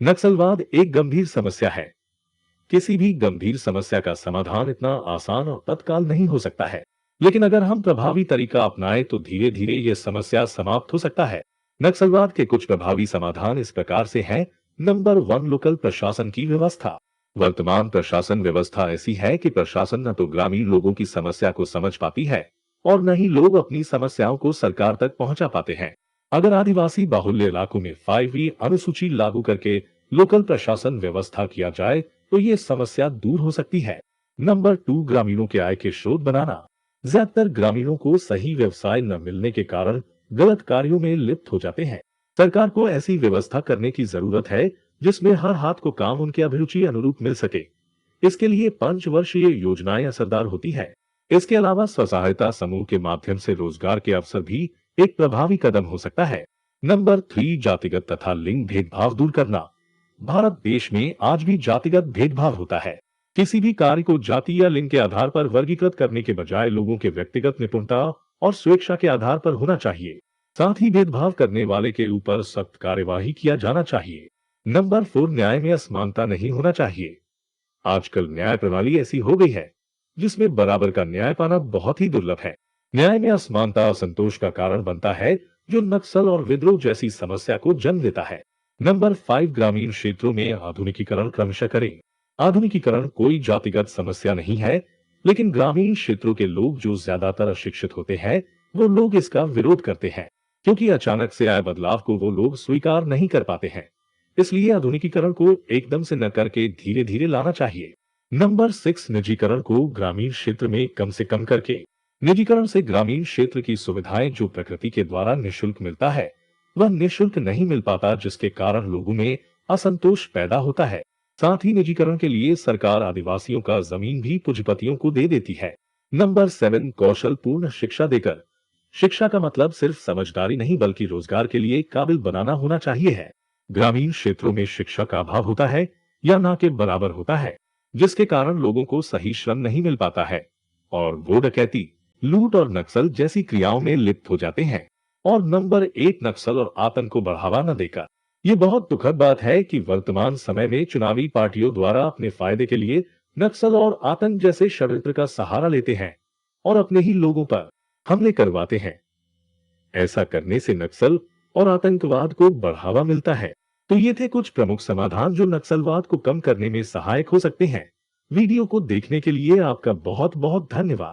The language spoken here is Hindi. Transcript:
नक्सलवाद एक गंभीर समस्या है। किसी भी गंभीर समस्या का समाधान इतना आसान और तत्काल नहीं हो सकता है, लेकिन अगर हम प्रभावी तरीका अपनाएं तो धीरे धीरे ये समस्या समाप्त हो सकता है। नक्सलवाद के कुछ प्रभावी समाधान इस प्रकार से हैं। नंबर 1, लोकल प्रशासन की व्यवस्था। वर्तमान प्रशासन व्यवस्था ऐसी है कि प्रशासन न तो ग्रामीण लोगों की समस्या को समझ पाती है और न ही लोग अपनी समस्याओं को सरकार तक पहुंचा पाते हैं। अगर आदिवासी बाहुल्य इलाकों में 5E अनुसूची लागू करके लोकल प्रशासन व्यवस्था किया जाए तो ये समस्या दूर हो सकती है। नंबर 2, ग्रामीणों के आय के स्रोत बनाना। ज्यादातर ग्रामीणों को सही व्यवसाय न मिलने के कारण गलत कार्यों में लिप्त हो जाते हैं। सरकार को ऐसी व्यवस्था करने की जरूरत है जिसमें हर हाथ को काम उनकी अभिरुचि अनुरूप मिल सके। इसके लिए पंचवर्षीय योजनाएं असरदार होती है। इसके अलावा स्व सहायता समूह के माध्यम से रोजगार के अवसर भी एक प्रभावी कदम हो सकता है। नंबर 3, जातिगत तथा लिंग भेदभाव दूर करना। भारत देश में आज भी जातिगत भेदभाव होता है। किसी भी कार्य को जाति या लिंग के आधार पर वर्गीकृत करने के बजाय लोगों के व्यक्तिगत निपुणता और स्वेच्छा के आधार पर होना चाहिए। साथ ही भेदभाव करने वाले के ऊपर सख्त कार्यवाही किया जाना चाहिए। नंबर 4, न्याय में असमानता नहीं होना चाहिए। आजकल न्याय प्रणाली ऐसी हो गई है जिसमें बराबर का न्याय पाना बहुत ही दुर्लभ है। न्याय में असमानता असंतोष का कारण बनता है, जो नक्सल और विद्रोह जैसी समस्या को जन्म देता है। नंबर 5, ग्रामीण क्षेत्रों में आधुनिकीकरण क्रमशः करें। आधुनिकीकरण कोई जातिगत समस्या नहीं है, लेकिन ग्रामीण क्षेत्रों के लोग जो ज्यादातर अशिक्षित होते हैं, वो लोग इसका विरोध करते हैं, क्योंकि अचानक से आए बदलाव को वो लोग स्वीकार नहीं कर पाते हैं। इसलिए आधुनिकीकरण को एकदम से न करके धीरे धीरे लाना चाहिए। नंबर 6, निजीकरण को ग्रामीण क्षेत्र में कम से कम करके। निजीकरण से ग्रामीण क्षेत्र की सुविधाएं जो प्रकृति के द्वारा निःशुल्क मिलता है, वह निःशुल्क नहीं मिल पाता, जिसके कारण लोगों में असंतोष पैदा होता है। साथ ही निजीकरण के लिए सरकार आदिवासियों का जमीन भी पूंजीपतियों को दे देती है। नंबर 7, कौशल पूर्ण शिक्षा देकर। शिक्षा का मतलब सिर्फ समझदारी नहीं बल्कि रोजगार के लिए काबिल बनाना होना चाहिए है। ग्रामीण क्षेत्रों में शिक्षा का अभाव होता है या ना के बराबर होता है, जिसके कारण लोगों को सही श्रम नहीं मिल पाता है और वो डकैती, लूट और नक्सल जैसी क्रियाओं में लिप्त हो जाते हैं। और नंबर 8, नक्सल और आतंक को बढ़ावा न देकर। ये बहुत दुखद बात है कि वर्तमान समय में चुनावी पार्टियों द्वारा अपने फायदे के लिए नक्सल और आतंक जैसे षड्यंत्र का सहारा लेते हैं और अपने ही लोगों पर हमले करवाते हैं। ऐसा करने से नक्सल और आतंकवाद को बढ़ावा मिलता है। तो ये थे कुछ प्रमुख समाधान जो नक्सलवाद को कम करने में सहायक हो सकते हैं। वीडियो को देखने के लिए आपका बहुत बहुत धन्यवाद।